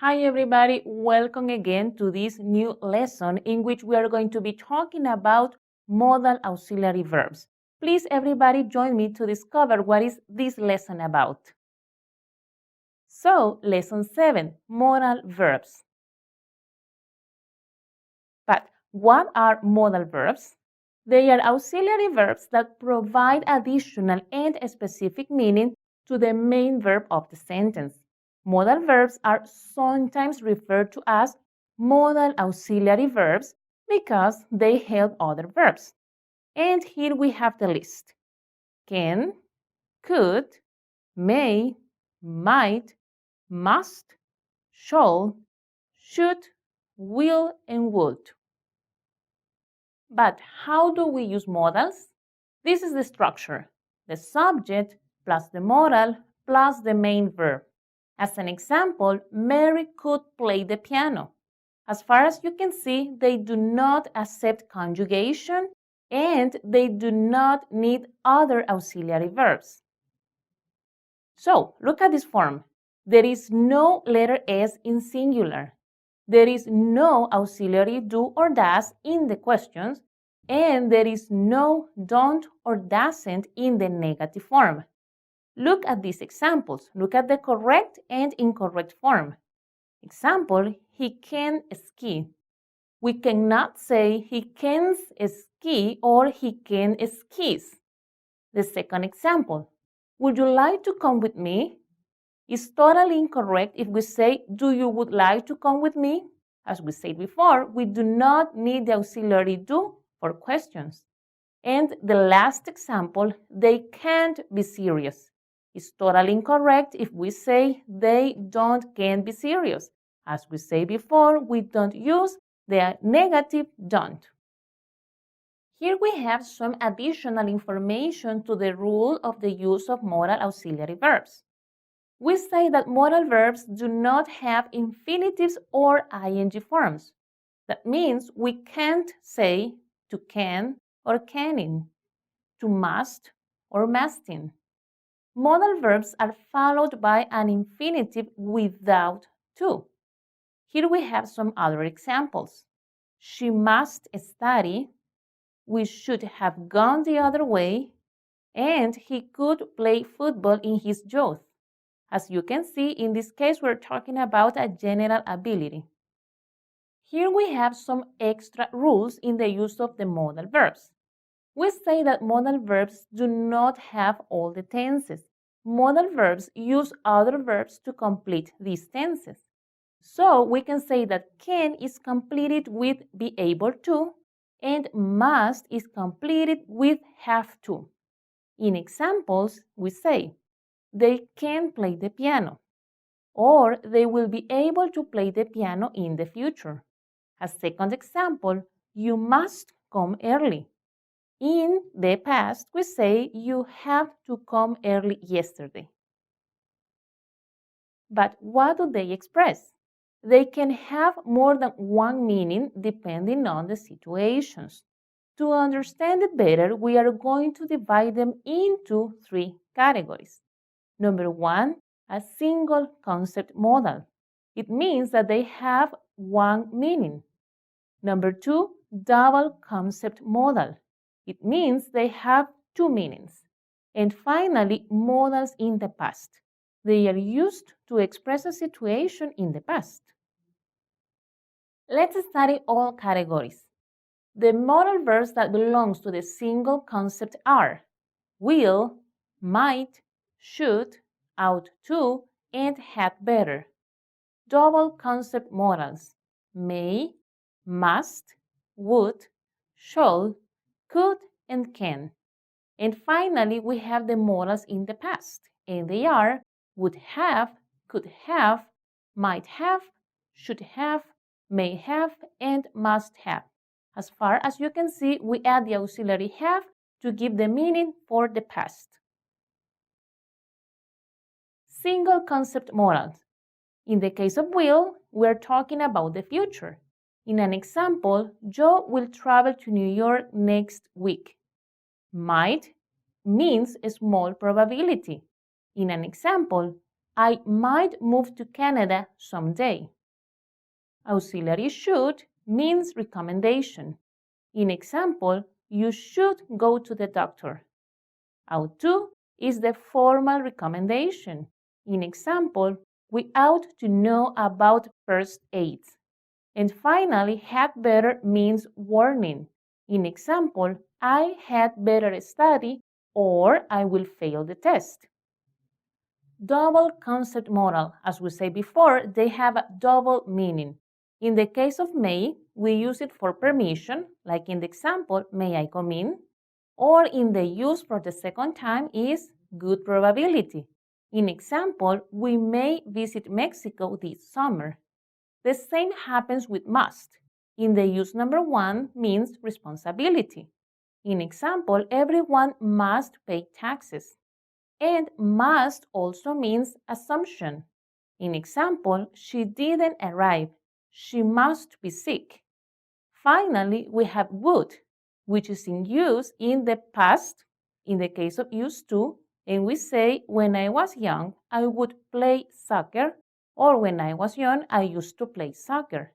Hi everybody, welcome again to this new lesson in which we are going to be talking about modal auxiliary verbs. Please everybody join me to discover what is this lesson about. So, lesson 7, modal verbs. But what are modal verbs? They are auxiliary verbs that provide additional and specific meaning to the main verb of the sentence. Modal verbs are sometimes referred to as modal auxiliary verbs because they help other verbs. And here we have the list. Can, could, may, might, must, shall, should, will, and would. But how do we use modals? This is the structure: the subject plus the modal plus the main verb. As an example, Mary could play the piano. As far as you can see, they do not accept conjugation and they do not need other auxiliary verbs. So, look at this form. There is no letter S in singular. There is no auxiliary do or does in the questions, and there is no don't or doesn't in the negative form. Look at these examples. Look at the correct and incorrect form. Example, he can ski. We cannot say he can ski or he can skis. The second example, would you like to come with me? Is totally incorrect if we say, do you would like to come with me? As we said before, we do not need the auxiliary do for questions. And the last example, they can't be serious. It's totally incorrect if we say they can't be serious. As we said before, we don't use the negative don't. Here we have some additional information to the rule of the use of modal auxiliary verbs. We say that modal verbs do not have infinitives or ing forms. That means we can't say to can or canning, to must or musting. Modal verbs are followed by an infinitive without to. Here we have some other examples. She must study, we should have gone the other way, and he could play football in his youth. As you can see, in this case, we're talking about a general ability. Here we have some extra rules in the use of the modal verbs. We say that modal verbs do not have all the tenses. Modal verbs use other verbs to complete these tenses. So we can say that can is completed with be able to, and must is completed with have to. In examples, we say, they can play the piano, or they will be able to play the piano in the future. A second example, you must come early. In the past, we say you have to come early yesterday. But what do they express? They can have more than one meaning depending on the situations. To understand it better, we are going to divide them into 3 categories. Number 1, a single concept modal. It means that they have one meaning. Number 2, double concept modal. It means they have 2 meanings. And finally, modals in the past. They are used to express a situation in the past. Let's study all categories. The modal verbs that belong to the single concept are will, might, should, ought to, and had better. Double concept modals: may, must, would, shall, could, and can. And finally, we have the modals in the past, and they are would have, could have, might have, should have, may have, and must have. As far as you can see, we add the auxiliary have to give the meaning for the past. Single concept modals. In the case of will, we're talking about the future. In an example, Joe will travel to New York next week. Might means a small probability. In an example, I might move to Canada someday. Auxiliary should means recommendation. In example, you should go to the doctor. Ought to is the formal recommendation. In example, we ought to know about first aid. And finally, had better means warning. In example, I had better study or I will fail the test. Double concept modal, as we said before, they have a double meaning. In the case of may, we use it for permission, like in the example, may I come in? Or in the use for the second time is good probability. In example, we may visit Mexico this summer. The same happens with must. In the use number one means responsibility. In example, everyone must pay taxes. And must also means assumption. In example, she didn't arrive. She must be sick. Finally, we have would, which is in use in the past, in the case of used to, and we say, when I was young, I would play soccer, or when I was young, I used to play soccer.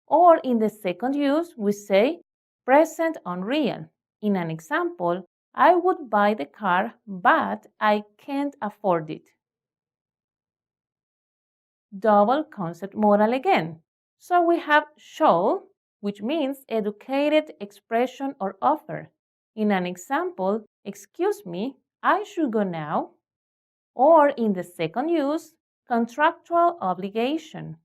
Or in the second use, we say, present unreal. In an example, I would buy the car, but I can't afford it. Double concept modal again. So we have shall, which means educated expression or offer. In an example, excuse me, I should go now. Or in the second use, contractual obligation.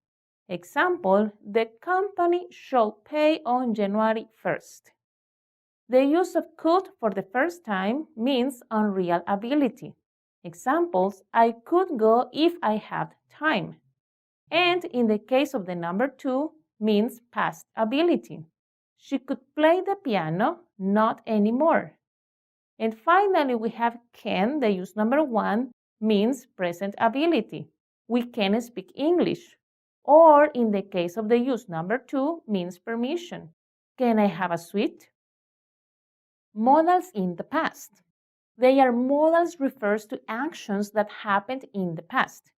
Example, the company shall pay on January 1st. The use of could for the first time means unreal ability. Examples, I could go if I had time. And in the case of the number two, means past ability. She could play the piano, not anymore. And finally, we have can, the use number one, means present ability. We can speak English. Or in the case of the use number two, means permission. Can I have a sweet? Modals in the past. They are modals refers to actions that happened in the past.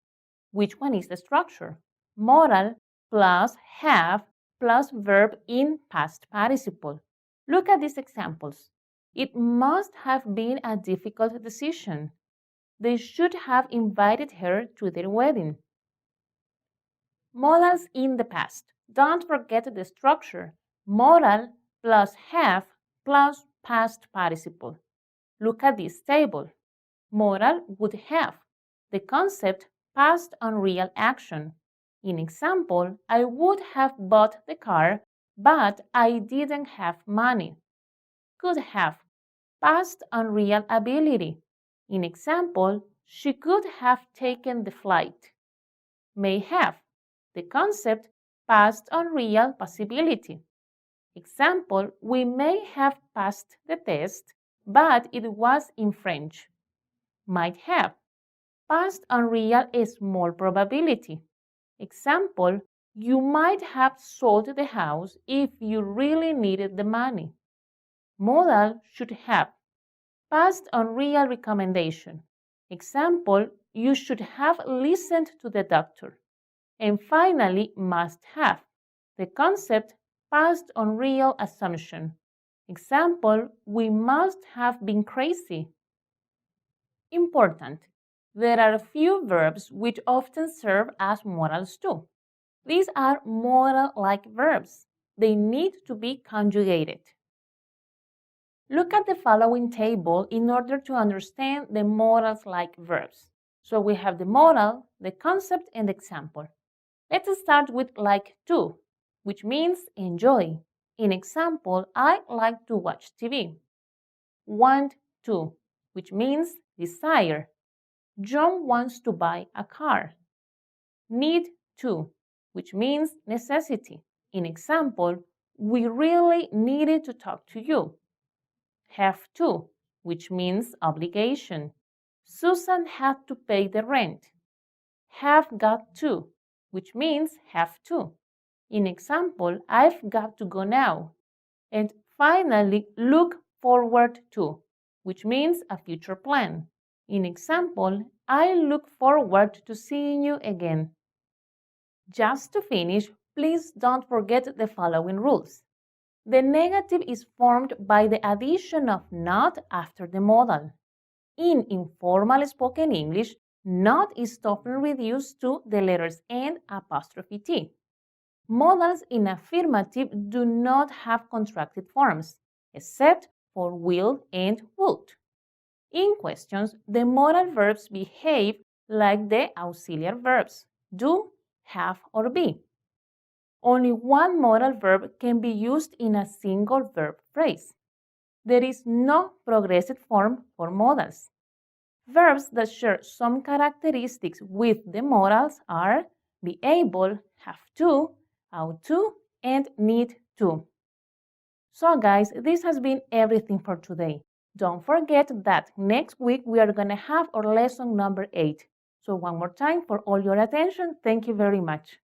Which one is the structure? Modal plus have plus verb in past participle. Look at these examples. It must have been a difficult decision. They should have invited her to their wedding. Modals in the past. Don't forget the structure. Modal plus have plus past participle. Look at this table. Modal would have. The concept past unreal action. In example, I would have bought the car, but I didn't have money. Could have. Past unreal ability. In example, she could have taken the flight. May have. The concept past unreal possibility. Example, we may have passed the test, but it was in French. Might have. Past unreal small probability. Example, you might have sold the house if you really needed the money. Modal should have. Past unreal recommendation. Example, you should have listened to the doctor. And finally, must have. The concept past unreal assumption. Example, we must have been crazy. Important. There are a few verbs which often serve as modals too. These are modal-like verbs. They need to be conjugated. Look at the following table in order to understand the modals-like verbs. So we have the modal, the concept, and the example. Let's start with like to, which means enjoy. In example, I like to watch TV. Want to, which means desire. John wants to buy a car. Need to, which means necessity. In example, we really needed to talk to you. Have to, which means obligation. Susan had to pay the rent. Have got to, which means have to. In example, I've got to go now. And finally, look forward to, which means a future plan. In example, I look forward to seeing you again. Just to finish, please don't forget the following rules. The negative is formed by the addition of not after the modal. In informal spoken English, not is often reduced to the letters N apostrophe T. Modals in affirmative do not have contracted forms, except for will and would. In questions, the modal verbs behave like the auxiliary verbs, do, have, or be. Only one modal verb can be used in a single verb phrase. There is no progressive form for modals. Verbs that share some characteristics with the modals are be able, have to, ought to, and need to. So guys, this has been everything for today. Don't forget that next week we are going to have our lesson number 8. So one more time, for all your attention, thank you very much.